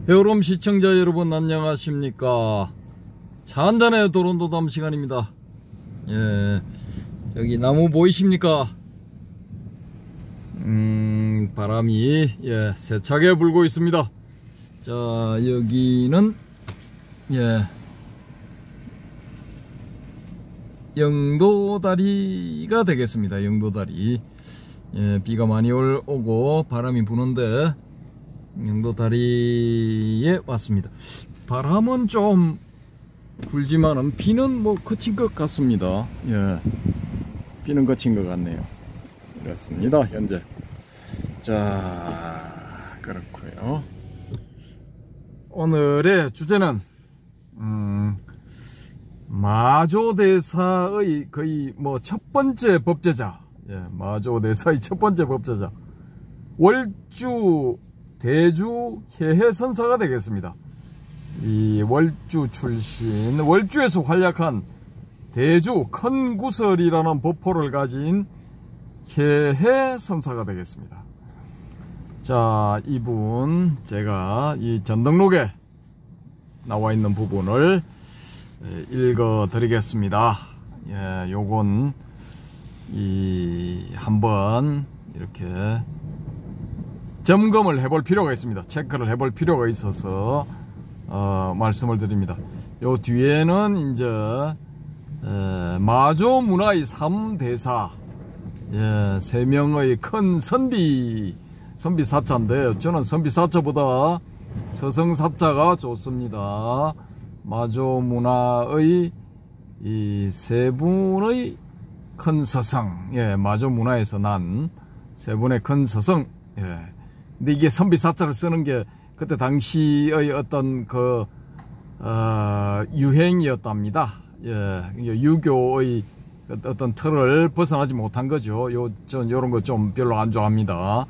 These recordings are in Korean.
여러분 시청자 여러분 안녕하십니까. 차 한잔의 도론도담 시간입니다. 예, 저기 나무 보이십니까? 바람이 세차게 불고 있습니다. 자, 여기는 영도다리가 되겠습니다. 영도다리. 비가 많이 오고 바람이 부는데 영도다리에 왔습니다. 바람은 좀 불지만은 비는 뭐 그친 것 같습니다. 비는 그친 것 같네요. 이렇습니다. 현재. 자, 그렇고요. 오늘의 주제는 마조대사의 거의 뭐 첫 번째 법제자, 마조대사의 첫 번째 법제자 월주 대주 해해선사가 되겠습니다. 이 월주 출신, 월주에서 활약한 대주 큰구설이라는 법호를 가진 해해선사가 되겠습니다. 자, 이분 제가 이 전등록에 나와 있는 부분을 읽어 드리겠습니다. 요건 한번 이렇게 점검을 해볼 필요가 있습니다. 체크를 해볼 필요가 있어서 말씀을 드립니다. 요 뒤에는 이제 마조 문화의 3대사 3명의 큰 선비사자인데 저는 선비사자보다 서성사자가 좋습니다. 마조 문화의 이 3분의 큰 서성, 마조 문화에서 난 3분의 큰 서성. 근데 이게 선비사자를 쓰는 게 그때 당시의 어떤 유행이었답니다. 유교의 어떤 틀을 벗어나지 못한 거죠. 전 요런 거 좀 별로 안 좋아합니다.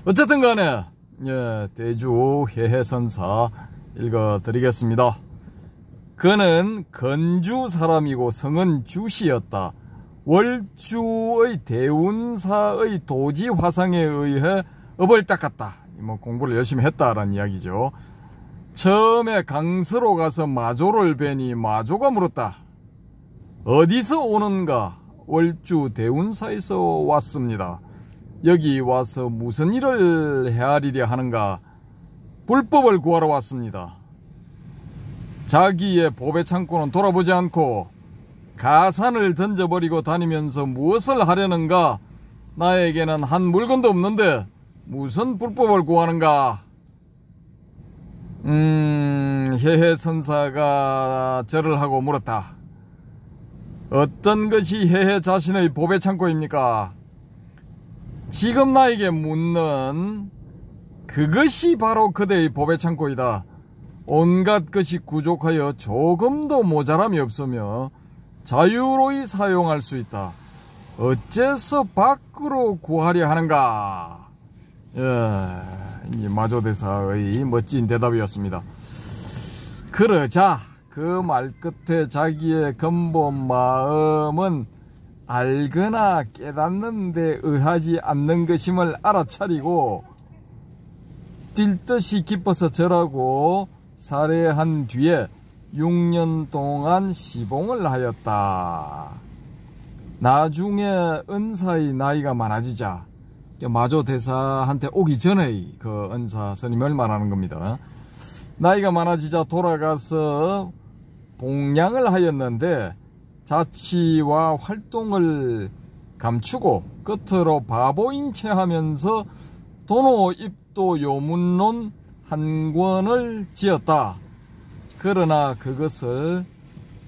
어쨌든 간에, 대주 해해선사 읽어 드리겠습니다. 그는 건주 사람이고 성은 주시였다. 월주의 대운사의 도지 화상에 의해 업을 닦았다. 뭐 공부를 열심히 했다라는 이야기죠. 처음에 강서로 가서 마조를 뵈니 마조가 물었다. 어디서 오는가? 월주 대운사에서 왔습니다. 여기 와서 무슨 일을 헤아리려 하는가? 불법을 구하러 왔습니다. 자기의 보배 창고는 돌아보지 않고 가산을 던져버리고 다니면서 무엇을 하려는가? 나에게는 한 물건도 없는데 무슨 불법을 구하는가? 해해선사가 절을 하고 물었다. 어떤 것이 해해 자신의 보배 창고입니까? 지금 나에게 묻는 그것이 바로 그대의 보배 창고이다. 온갖 것이 부족하여 조금도 모자람이 없으며 자유로이 사용할 수 있다. 어째서 밖으로 구하려 하는가? 이 마조대사의 멋진 대답이었습니다. 그러자 그 말 끝에 자기의 근본 마음은 알거나 깨닫는 데 의하지 않는 것임을 알아차리고 뛸 듯이 기뻐서 절하고 살해한 뒤에 6년 동안 시봉을 하였다. 나중에 은사의 나이가 많아지자, 마조대사한테 오기 전의 그 은사 스님을 말하는 겁니다. 나이가 많아지자 돌아가서 봉양을 하였는데 자치와 활동을 감추고 끝으로 바보인 채 하면서 도노 입도 요문론 한 권을 지었다. 그러나 그것을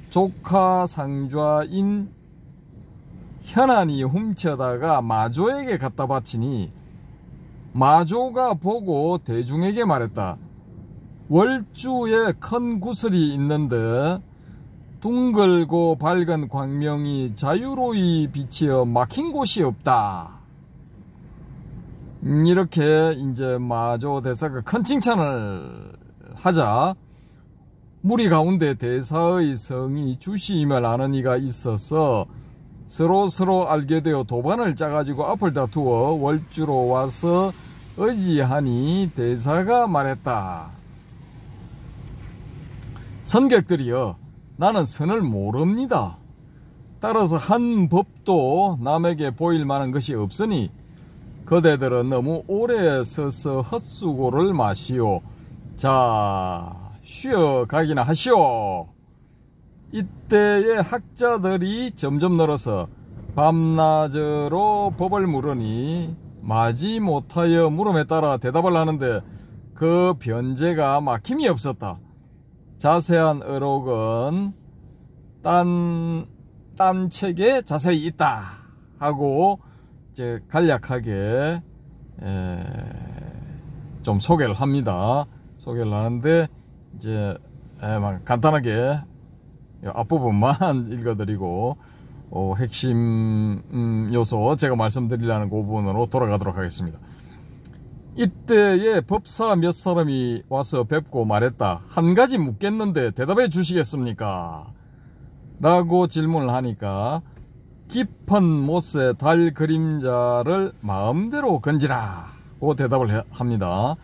조카 상좌인 현안이 훔쳐다가 마조에게 갖다 바치니 마조가 보고 대중에게 말했다. 월주에 큰 구슬이 있는데 둥글고 밝은 광명이 자유로이 비치어 막힌 곳이 없다. 이렇게 이제 마조대사가 큰 칭찬을 하자 무리 가운데 대사의 성이 주시임을 아는 이가 있어서 서로 알게 되어 도반을 짜가지고 앞을 다투어 월주로 와서 의지하니 대사가 말했다. 선객들이여, 나는 선을 모릅니다. 따라서 한 법도 남에게 보일 만한 것이 없으니 그대들은 너무 오래 서서 헛수고를 마시오. 자, 쉬어가기나 하시오. 이때에 학자들이 점점 늘어서 밤낮으로 법을 물으니 마지못하여 물음에 따라 대답을 하는데 그 변제가 막힘이 없었다. 자세한 의록은 딴 책에 자세히 있다 하고 이제 간략하게 좀 소개를 합니다. 소개를 하는데 이제 간단하게 앞부분만 읽어드리고 핵심 요소 제가 말씀드리려는 그 부분으로 돌아가도록 하겠습니다. 이때에 법사 몇 사람이 와서 뵙고 말했다. 한 가지 묻겠는데 대답해 주시겠습니까? 라고 질문을 하니까 깊은 못에 달 그림자를 마음대로 건지라고 대답을 합니다.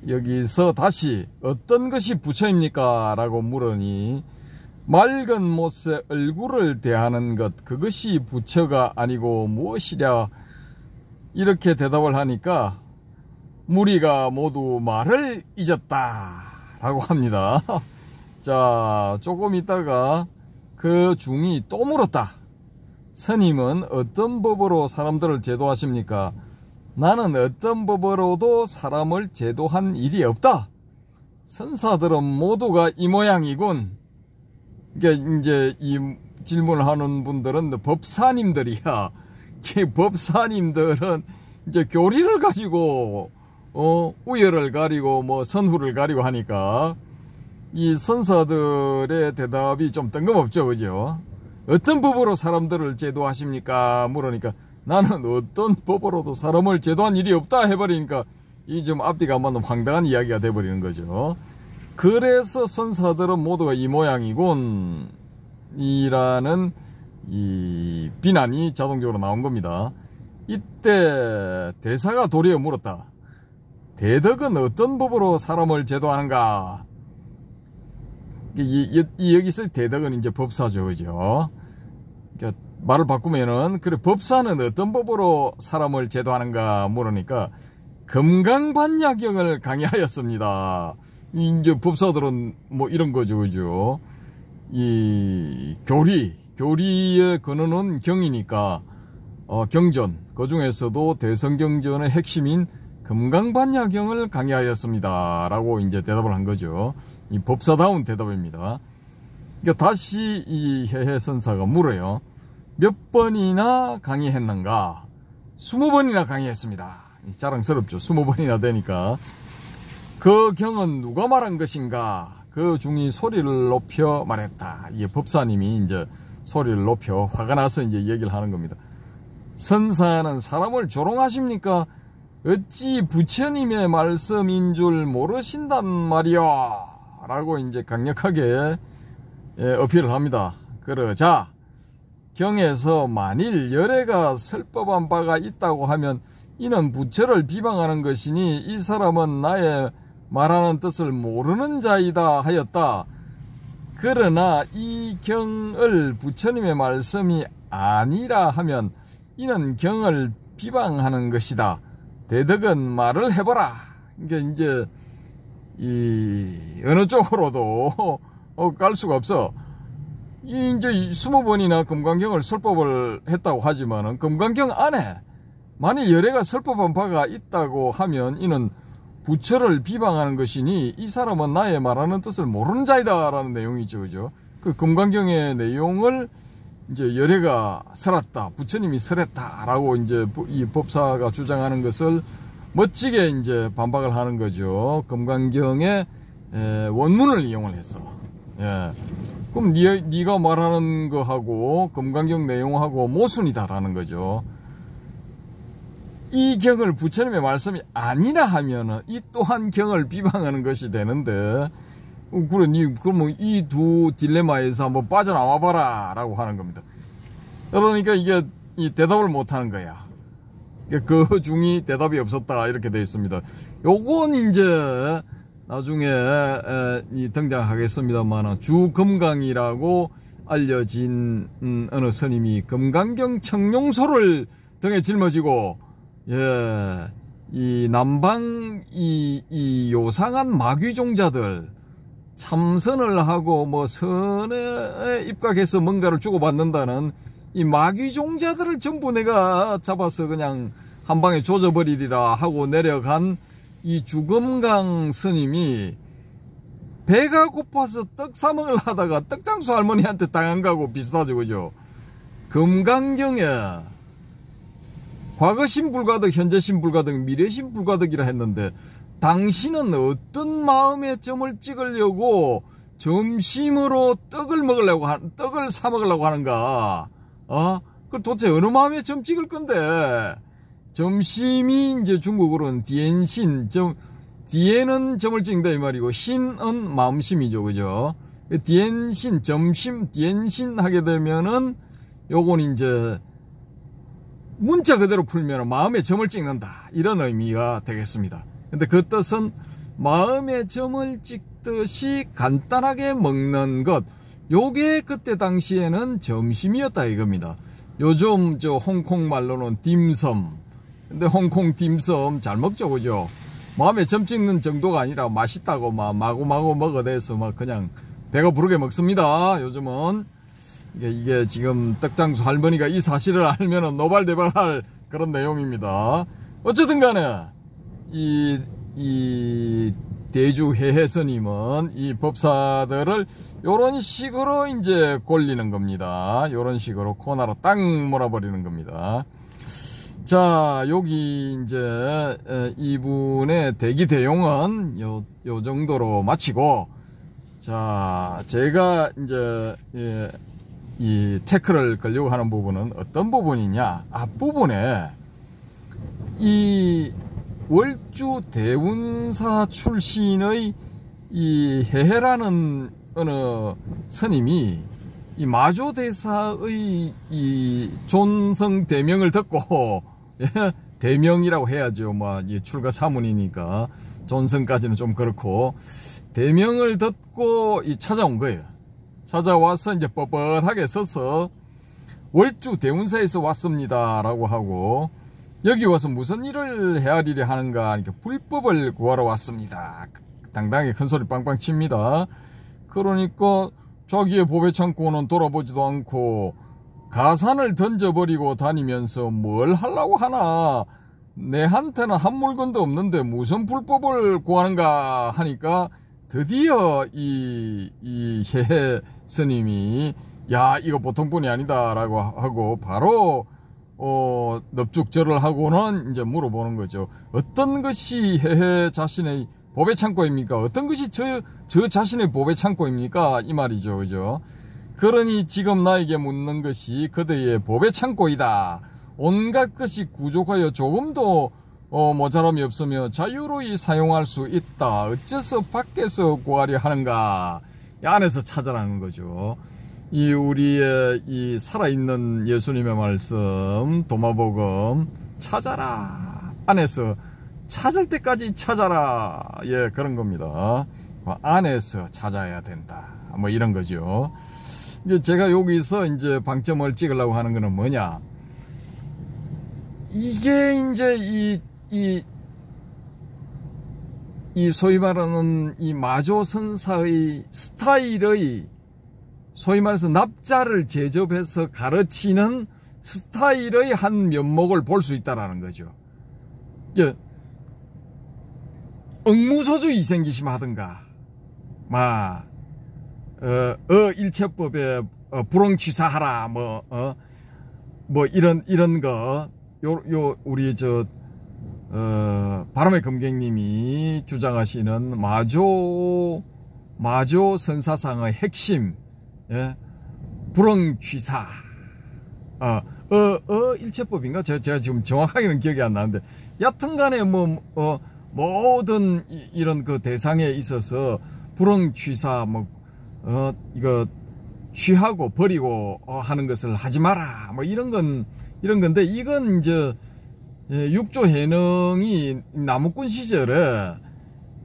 여기서 다시 어떤 것이 부처입니까? 라고 물으니 맑은 못에 얼굴을 대하는 것, 그것이 부처가 아니고 무엇이랴, 이렇게 대답을 하니까 무리가 모두 말을 잊었다 라고 합니다. 자, 조금 있다가 그 중이 또 물었다. 스님은 어떤 법으로 사람들을 제도하십니까? 나는 어떤 법으로도 사람을 제도한 일이 없다. 선사들은 모두가 이 모양이군. 그러니까 이제 이 질문을 하는 분들은 법사님들이야. 이 법사님들은 이제 교리를 가지고 우열을 가리고 뭐 선후를 가리고 하니까 이 선사들의 대답이 좀 뜬금없죠, 그죠? 어떤 법으로 사람들을 제도하십니까? 물으니까 나는 어떤 법으로도 사람을 제도한 일이 없다 해버리니까 이 좀 앞뒤가 안 맞는 황당한 이야기가 돼버리는 거죠. 그래서 선사들은 모두가 이 모양이군 이라는 이 비난이 자동적으로 나온 겁니다. 이때 대사가 도리어 물었다. 대덕은 어떤 법으로 사람을 제도하는가? 여기서 대덕은 이제 법사죠, 그죠? 그러니까 말을 바꾸면은, 그래, 법사는 어떤 법으로 사람을 제도하는가 물으니까, 금강반야경을 강의하였습니다. 이제 법사들은 뭐 이런 거죠, 그죠? 이 교리의 근원은 경이니까, 경전, 그 중에서도 대성경전의 핵심인 금강반야경을 강의하였습니다. 라고 이제 대답을 한 거죠. 이 법사다운 대답입니다. 그러니까 다시 이 해해선사가 물어요. 몇 번이나 강의했는가? 20번이나 강의했습니다. 자랑스럽죠. 20번이나 되니까. 그 경은 누가 말한 것인가? 그 중이 소리를 높여 말했다. 이게 법사님이 이제 소리를 높여 화가 나서 이제 얘기를 하는 겁니다. 선사는 사람을 조롱하십니까? 어찌 부처님의 말씀인 줄 모르신단 말이야. 라고 이제 강력하게 어필을 합니다. 그러자 경에서 만일 열애가 설법한 바가 있다고 하면 이는 부처를 비방하는 것이니 이 사람은 나의 말하는 뜻을 모르는 자이다 하였다. 그러나 이 경을 부처님의 말씀이 아니라 하면 이는 경을 비방하는 것이다. 대덕은 말을 해보라. 그러니까 이제 어느 쪽으로도 갈 수가 없어. 이제 20번이나 금강경을 설법을 했다고 하지만은 금강경 안에 만일 열애가 설법한 바가 있다고 하면 이는 부처를 비방하는 것이니 이 사람은 나의 말하는 뜻을 모르는 자이다라는 내용이죠, 그죠? 그 금강경의 내용을 이제 열애가 설했다, 부처님이 설했다라고 이제 이 법사가 주장하는 것을 멋지게 이제 반박을 하는 거죠. 금강경의 원문을 이용을 했어. 예. 그럼 네가 말하는 거하고 금강경 내용하고 모순이다라는 거죠. 이 경을 부처님의 말씀이 아니라 하면은 이 또한 경을 비방하는 것이 되는데, 그래, 그러면 이 두 딜레마에서 한번 빠져나와 봐라 라고 하는 겁니다. 그러니까 이게 이 대답을 못 하는 거야. 그 중이 대답이 없었다 이렇게 되어 있습니다. 요건 이제 나중에 등장하겠습니다만 주금강이라고 알려진 어느 스님이 금강경 청룡소를 등에 짊어지고 이 남방 이 요상한 마귀종자들 참선을 하고 뭐 선에 입각해서 뭔가를 주고받는다는 이 마귀종자들을 전부 내가 잡아서 그냥 한 방에 조져버리리라 하고 내려간 이 주금강 스님이 배가 고파서 떡 사먹을 하다가 떡장수 할머니한테 당한 거하고 비슷하죠, 그죠? 금강경에 과거신 불가득, 현재신 불가득, 미래신 불가득이라 했는데 당신은 어떤 마음의 점을 찍으려고 점심으로 떡을 사 먹으려고 하는가? 그 도대체 어느 마음에 점 찍을 건데? 점심이 이제 중국어로는 디엔신, 디에는 점을 찍는다 이 말이고 신은 마음심이죠, 그죠? 디엔신, 점심, 디엔신 하게 되면은 요건 이제 문자 그대로 풀면 마음의 점을 찍는다 이런 의미가 되겠습니다. 근데 그 뜻은 마음의 점을 찍듯이 간단하게 먹는 것, 요게 그때 당시에는 점심이었다 이겁니다. 요즘 저 홍콩 말로는 딤섬. 근데 홍콩 딤섬 잘 먹죠, 그죠? 마음에 점 찍는 정도가 아니라 맛있다고 막 마구마구 먹어대서 막 그냥 배가 부르게 먹습니다. 요즘은 이게 지금 떡장수 할머니가 이 사실을 알면은 노발대발할 그런 내용입니다. 어쨌든 간에 이 대주해해 스님은 이 법사들을 요런 식으로 이제 골리는 겁니다. 요런 식으로 코너로 딱 몰아버리는 겁니다. 자, 여기 이제 이분의 대기 대용은 요 정도로 마치고, 자, 제가 이제 이 태클을 걸려고 하는 부분은 어떤 부분이냐? 앞부분에 이 월주 대운사 출신의 이 해해라는 어느 스님이 이 마조대사의 이 존성 대명을 듣고, 대명이라고 해야죠. 뭐 출가 사문이니까 존성까지는 좀 그렇고, 대명을 듣고 찾아온 거예요. 찾아와서 이제 뻣뻣하게 서서 월주 대운사에서 왔습니다라고 하고, 여기 와서 무슨 일을 헤아리려 하는가, 이렇게 불법을 구하러 왔습니다. 당당하게 큰 소리 빵빵 칩니다. 그러니까 자기의 보배 창고는 돌아보지도 않고 가산을 던져버리고 다니면서 뭘 하려고 하나, 내한테는 한 물건도 없는데 무슨 불법을 구하는가 하니까 드디어 이 해해 스님이 야, 이거 보통 분이 아니다 라고 하고 바로 넙죽절을 하고는 이제 물어보는 거죠. 어떤 것이 해해 자신의 보배 창고입니까? 어떤 것이 저 자신의 보배 창고입니까? 이 말이죠, 그죠? 그러니 지금 나에게 묻는 것이 그대의 보배 창고이다. 온갖 것이 부족하여 조금도 모자람이 없으며 자유로이 사용할 수 있다. 어째서 밖에서 구하려 하는가? 이 안에서 찾아라는 거죠. 이 우리의 이 살아있는 예수님의 말씀 도마복음 찾아라. 안에서 찾을 때까지 찾아라. 예, 그런 겁니다. 안에서 찾아야 된다. 뭐 이런 거죠. 이제 제가 여기서 이제 방점을 찍으려고 하는 거는 뭐냐? 이게 이제 이 소위 말하는 이 마조선사의 스타일의 소위 말해서 납자를 제접해서 가르치는 스타일의 한 면목을 볼 수 있다라는 거죠. 응무소주의 생기심 하든가, 일체법에 불응취사하라, 뭐 이런 거, 우리 바람의 검객님이 주장하시는 마조 선사상의 핵심, 예? 불응취사, 일체법인가? 제가 지금 정확하게는 기억이 안 나는데, 여튼간에 모든 이런 그 대상에 있어서 불응취사, 이거 취하고 버리고 하는 것을 하지 마라, 이런 건데, 이건 이제 육조 해능이 나무꾼 시절에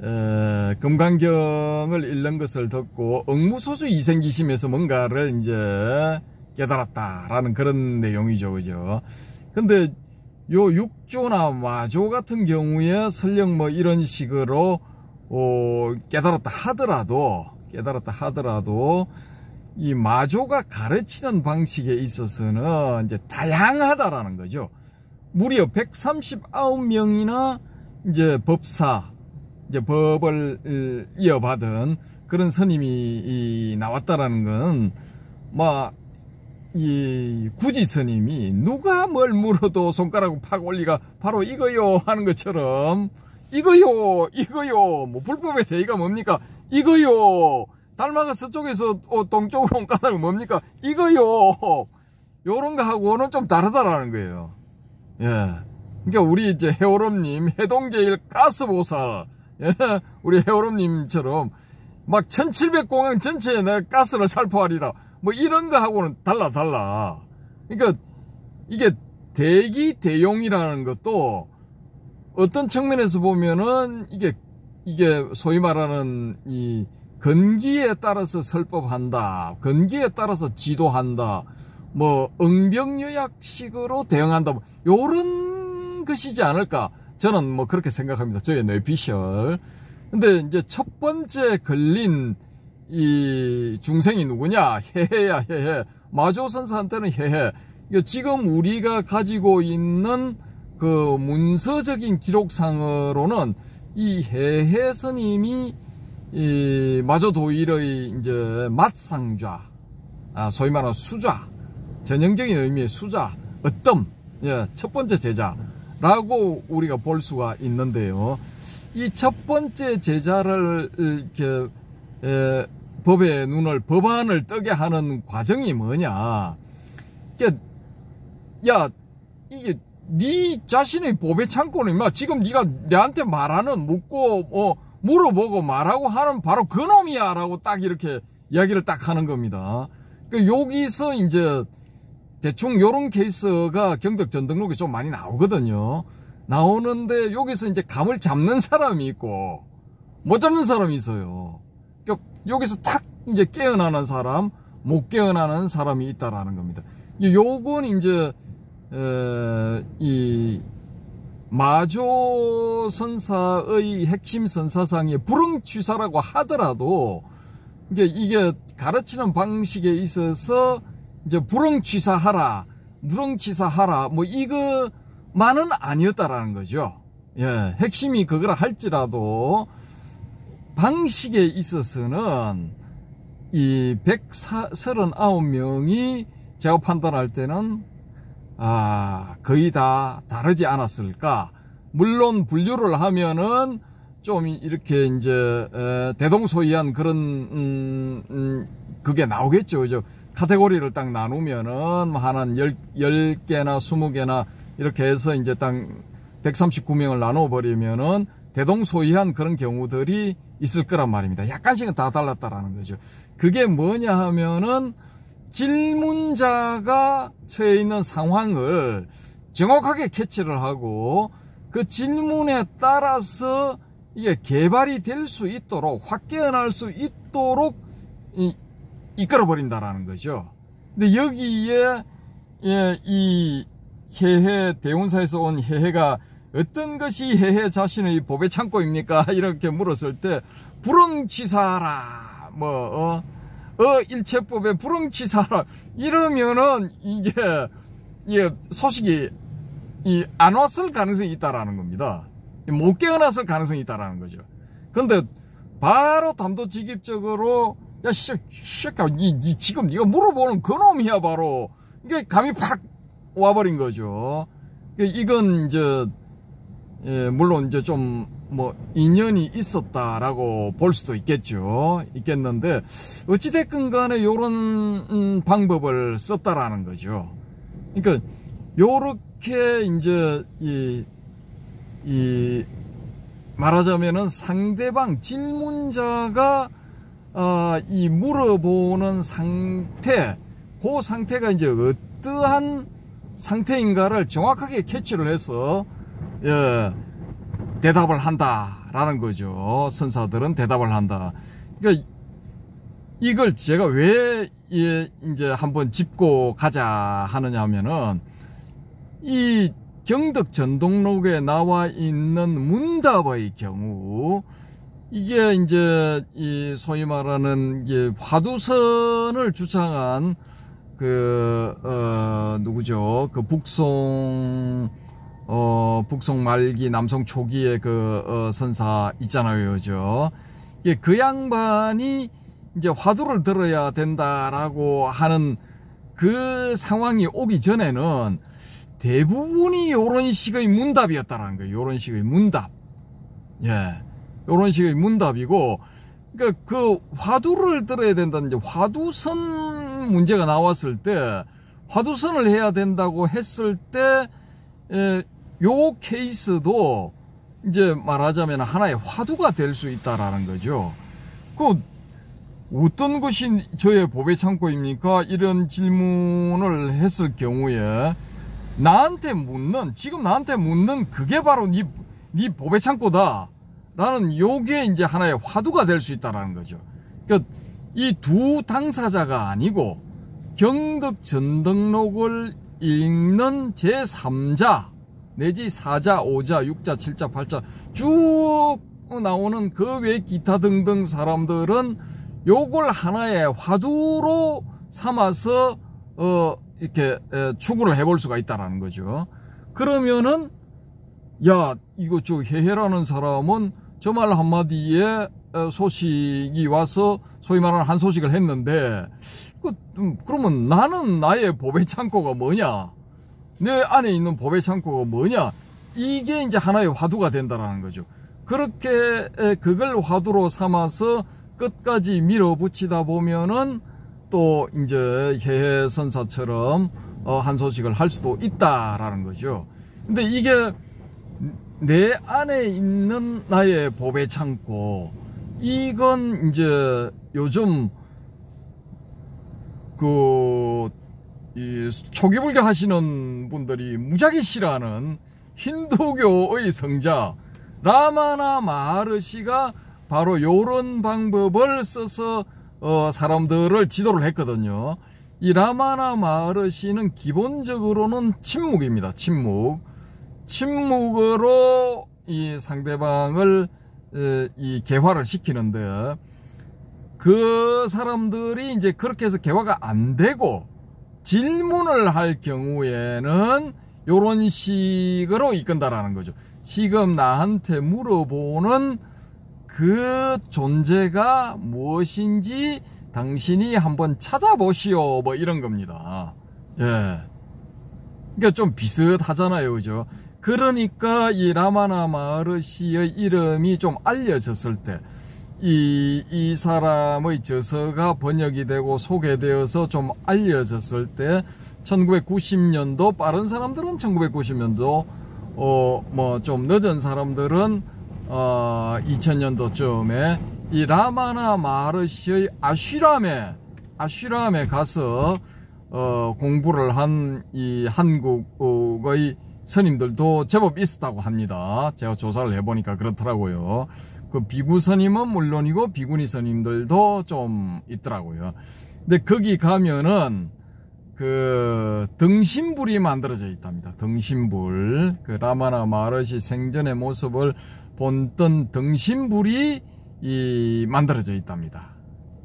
금강경을 읽는 것을 듣고 억무소수 이생기심에서 뭔가를 이제 깨달았다라는 그런 내용이죠, 그죠? 근데 요 육조나 마조 같은 경우에 설령 뭐 이런 식으로 깨달았다 하더라도 이 마조가 가르치는 방식에 있어서는 이제 다양하다라는 거죠. 무려 139명이나 이제 법사, 이제 법을 이어받은 그런 스님이 나왔다라는 건, 이 구지 스님이 누가 뭘 물어도 손가락을 팍 올리가 바로 이거요 하는 것처럼, 이거요, 뭐 불법의 대의가 뭡니까? 이거요. 달마가 서쪽에서 동쪽으로 온 까닭은 뭡니까? 이거요. 요런 거 하고는 좀 다르다라는 거예요. 예. 그러니까 우리 이제 해오름님, 해동제일 가스보살, 예. 우리 해오름님처럼 막 1700공항 전체에 내가 가스를 살포하리라. 뭐 이런 거 하고는 달라. 그러니까 이게 대기대용이라는 것도 어떤 측면에서 보면은 이게 소위 말하는 이 건기에 따라서 설법한다, 건기에 따라서 지도한다, 뭐 응병요약식으로 대응한다, 뭐 요런 것이지 않을까 저는 뭐 그렇게 생각합니다. 저의 뇌피셜. 근데 이제 첫 번째 걸린 이 중생이 누구냐? 해해야 해해. 마조선사한테는 해해. 지금 우리가 가지고 있는 그 문서적인 기록상으로는 이 해해 스님이 이 마조도일의 이제 맞상좌, 소위 말하는 수좌, 전형적인 의미의 수좌, 어떤 첫 번째 제자라고 우리가 볼 수가 있는데요. 이 첫 번째 제자를 이렇게 법안을 뜨게 하는 과정이 뭐냐? 이게 네 자신의 법의 창고는 임마 지금 네가 내한테 말하는 묻고 물어보고 말하고 하는 바로 그놈이야 라고 딱 이렇게 이야기를 딱 하는 겁니다. 여기서 이제 대충 요런 케이스가 경덕 전등록에 좀 많이 나오거든요. 나오는데 여기서 이제 감을 잡는 사람이 있고 못 잡는 사람이 있어요. 여기서 탁 이제 깨어나는 사람, 못 깨어나는 사람이 있다라는 겁니다. 요건 이제 이 마조 선사의 핵심 선사상의 불응취사라고 하더라도 이게 가르치는 방식에 있어서 이제 불응취사하라, 무릉취사하라, 뭐 이거만은 아니었다라는 거죠. 예, 핵심이 그거라 할지라도 방식에 있어서는 이 139명이 제가 판단할 때는 거의 다 다르지 않았을까. 물론 분류를 하면은 좀 이렇게 이제 대동소이한 그런 그게 나오겠죠. 그죠? 카테고리를 딱 나누면은 한 10개나 20개나 이렇게 해서 이제 딱 139명을 나눠 버리면은 대동소이한 그런 경우들이 있을 거란 말입니다. 약간씩은 다 달랐다라는 거죠. 그게 뭐냐 하면은 질문자가 처해 있는 상황을 정확하게 캐치를 하고 그 질문에 따라서 이게 개발이 될 수 있도록 확 깨어날 수 있도록 이끌어 버린다라는 거죠. 근데 여기에 이 해해 대운사에서 온 해해가 어떤 것이 해해 자신의 법의 창고입니까? 이렇게 물었을 때 불응취사라 일체법의 불응취사라 이러면은 이게 소식이 안 왔을 가능성이 있다라는 겁니다. 못 깨어났을 가능성이 있다라는 거죠. 근데 바로 단도직입적으로 야 새끼야 지금 네가 물어보는 그놈이야 바로 이게 감이 팍 와버린 거죠. 이건 이제 물론 이제 좀 인연이 있었다라고 볼 수도 있겠는데 어찌됐건 간에 요런 방법을 썼다라는 거죠. 그러니까 요렇게 이제 말하자면은 상대방 질문자가 이 물어보는 상태, 그 상태가 이제 어떠한 상태인가를 정확하게 캐치를 해서 대답을 한다. 있다라는 거죠. 선사들은 대답을 한다. 그러니까 이걸 제가 왜 이제 한번 짚고 가자 하느냐 하면은, 이 경덕 전동록에 나와 있는 문답의 경우, 이게 이제 이 소위 말하는 이게 화두선을 주창한 누구죠? 그 북송 말기 남송 초기의 선사 있잖아요. 그죠? 이게 그 양반이 이제 화두를 들어야 된다라고 하는 그 상황이 오기 전에는 대부분이 요런 식의 문답이었다라는 거예요. 요런 식의 문답. 예. 요런 식의 문답이고, 그러니까 그 화두를 들어야 된다는, 이제 화두선 문제가 나왔을 때, 화두선을 해야 된다고 했을 때, 요 케이스도 이제 말하자면 하나의 화두가 될 수 있다라는 거죠. 어떤 것이 저의 법의 창고입니까? 이런 질문을 했을 경우에 지금 나한테 묻는 그게 바로 네 법의 창고다 라는 요게 이제 하나의 화두가 될 수 있다라는 거죠. 그러니까 이 두 당사자가 아니고 경덕 전등록을 읽는 제3자 내지 4자, 5자, 6자, 7자, 8자 쭉 나오는 그 외 기타 등등 사람들은 요걸 하나의 화두로 삼아서 이렇게 추구를 해볼 수가 있다라는 거죠. 그러면은 야, 이거 저 해해라는 사람은 저 말 한마디에 소식이 와서 소위 말하는 한 소식을 했는데, 그러면 나는 나의 법의 창고가 뭐냐? 내 안에 있는 법의 창고가 뭐냐? 이게 이제 하나의 화두가 된다라는 거죠. 그렇게 그걸 화두로 삼아서 끝까지 밀어붙이다 보면은 또 이제 해해 선사처럼 한 소식을 할 수도 있다라는 거죠. 근데 이게 내 안에 있는 나의 법의 창고, 이건 이제 요즘 이 초기불교 하시는 분들이 무지하게 싫어하는 힌두교의 성자 라마나 마하르시가 바로 요런 방법을 써서 사람들을 지도를 했거든요. 이 라마나 마하르시는 기본적으로는 침묵입니다. 침묵으로 이 상대방을 이 개화를 시키는데, 그 사람들이 이제 그렇게 해서 개화가 안 되고 질문을 할 경우에는 요런 식으로 이끈다라는 거죠. 지금 나한테 물어보는 그 존재가 무엇인지 당신이 한번 찾아보시오, 뭐 이런 겁니다. 예. 그러니까 좀 비슷하잖아요. 그죠? 그러니까 이 라마나 마하르시의 이름이 좀 알려졌을 때, 이 사람의 저서가 번역이 되고 소개되어서 좀 알려졌을 때, 1990년도, 빠른 사람들은 1990년도, 뭐 좀 늦은 사람들은 2000년도쯤에 이 라마나 마하르시의 아슈람에 가서 공부를 한 이 한국의 스님들도 제법 있었다고 합니다. 제가 조사를 해보니까 그렇더라고요. 그 비구 스님은 물론이고 비구니 스님들도 좀 있더라고요. 근데 거기 가면은 그 등신불이 만들어져 있답니다. 등신불, 그 라마나 마하르시 생전의 모습을 본던 등신불이 만들어져 있답니다.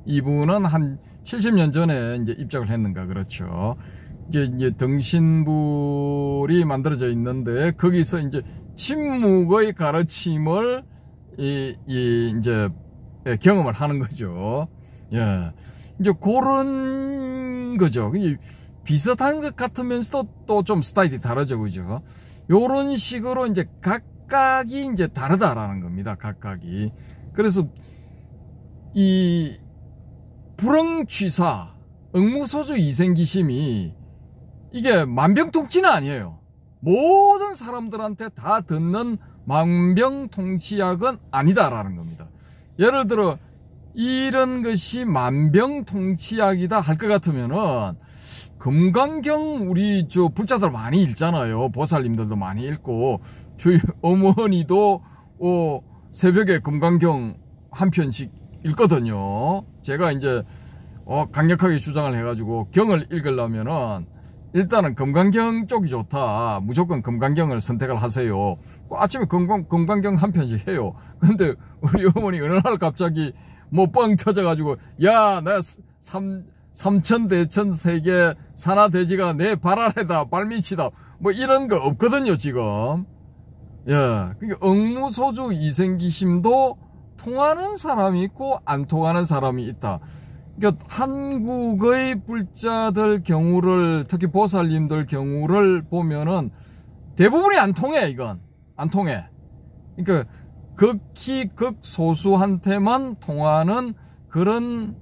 이분은 한 70년 전에 이제 입적을 했는가 그렇죠. 이제 등신불이 만들어져 있는데, 거기서 이제 침묵의 가르침을 이제 경험을 하는 거죠. 예. 이제 그런 거죠. 비슷한 것 같으면서도 또 좀 스타일이 다르죠. 그죠? 요런 식으로 이제 각각이 이제 다르다라는 겁니다. 각각이. 그래서 이 불응취사, 응무소주 이생기심이 이게 만병통치는 아니에요. 모든 사람들한테 다 듣는 만병통치약은 아니다라는 겁니다. 예를 들어 이런 것이 만병통치약이다 할 것 같으면은 금강경 우리 저 불자들 많이 읽잖아요. 보살님들도 많이 읽고 저희 어머니도 새벽에 금강경 한 편씩 읽거든요. 제가 이제 강력하게 주장을 해가지고 경을 읽으려면은 일단은 금강경 쪽이 좋다. 무조건 금강경을 선택을 하세요. 아침에 금강경 한 편씩 해요. 근데 우리 어머니 어느 날 갑자기 뭐 뻥 터져가지고 야, 나 삼천대천 세계 산하대지가 내 발 아래다, 발밑이다, 뭐 이런 거 없거든요 지금. 예, 그러니까 억무소주 이생기심도 통하는 사람이 있고 안 통하는 사람이 있다. 그러니까 한국의 불자들 경우를, 특히 보살님들 경우를 보면은 대부분이 안 통해. 이건 안 통해. 그러니까 극히 극소수한테만 통하는 그런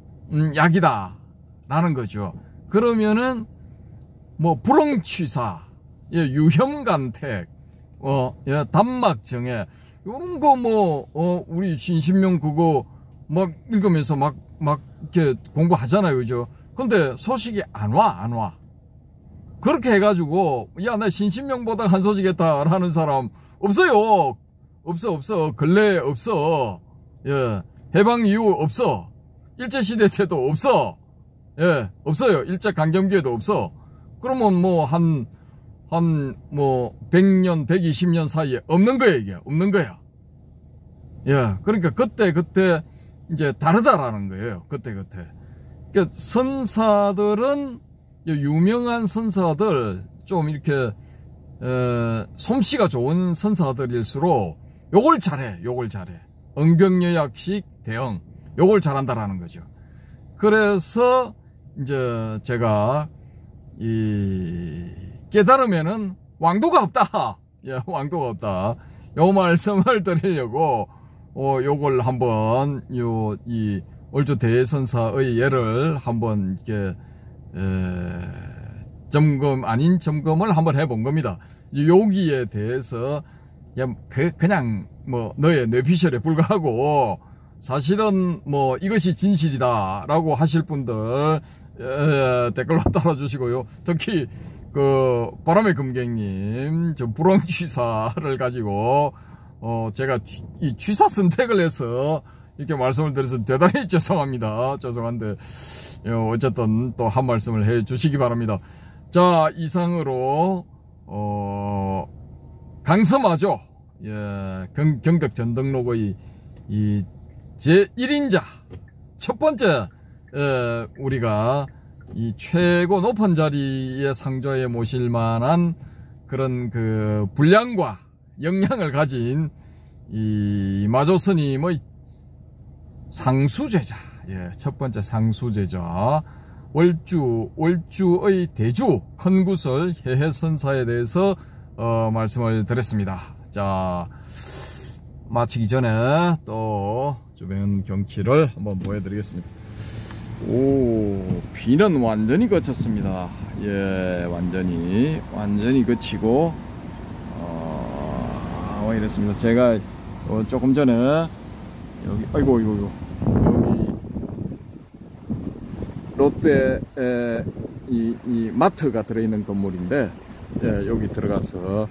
약이다 라는 거죠. 그러면은 뭐 불응취사, 예, 유혐간택, 예, 단막정애, 요런 거 우리 신신명 그거 막 읽으면서 막 이렇게 공부하잖아요, 그죠? 근데 소식이 안 와. 그렇게 해가지고, 야, 나 신신명보다 한 소식했다 라는 사람 없어요. 없어. 근래 없어. 예, 해방 이후 없어. 일제시대 때도 없어. 예, 없어요. 일제강점기에도 없어. 그러면 뭐, 한 100년, 120년 사이에 없는 거야, 이게. 없는 거야. 예, 그러니까 그때 이제 다르다라는 거예요. 그때. 그러니까 선사들은, 유명한 선사들, 좀 이렇게, 솜씨가 좋은 선사들일수록 요걸 잘해. 응병여약식 대응. 요걸 잘한다라는 거죠. 그래서 이제 제가 깨달으면은 왕도가 없다. 예, 왕도가 없다. 요 말씀을 드리려고 요걸 한번 이 얼주 대선사의 예를 한번 이렇게 점검 아닌 점검을 한번 해본 겁니다. 여기에 대해서 그냥 뭐 너의 뇌피셜에 불과하고 사실은 뭐 이것이 진실이다라고 하실 분들 댓글로 달아주시고요. 특히 그 바람의 금객님 저 불황취사를 가지고 제가 이 취사 선택을 해서 이렇게 말씀을 드려서 대단히 죄송합니다. 죄송한데 어쨌든 또 한 말씀을 해 주시기 바랍니다. 자, 이상으로 강서마조, 예, 경덕 전등록의 이 제1인자 첫 번째 우리가 이 최고 높은 자리에 상조에 모실 만한 그런 그 분량과 역량을 가진 이 마조 스님의 상수제자, 예, 첫 번째 상수제자 월주의 대주 큰구설 해해선사에 대해서 말씀을 드렸습니다. 자, 마치기 전에 또 주변 경치를 한번 보여드리겠습니다. 오, 비는 완전히 그쳤습니다. 예, 완전히 그치고 이랬습니다. 제가 조금 전에 여기 아이고 여기 롯데 이 마트가 들어있는 건물인데, 예, 여기 들어가서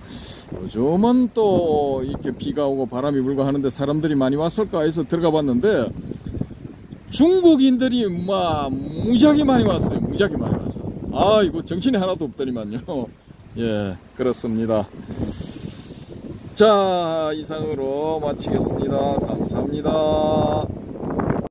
요즘은 또 이렇게 비가 오고 바람이 불고 하는데 사람들이 많이 왔을까 해서 들어가 봤는데 중국인들이 막 무지하게 많이 왔어요. 아, 이거 정신이 하나도 없더니만요. 예, 그렇습니다. 자, 이상으로 마치겠습니다. 감사합니다.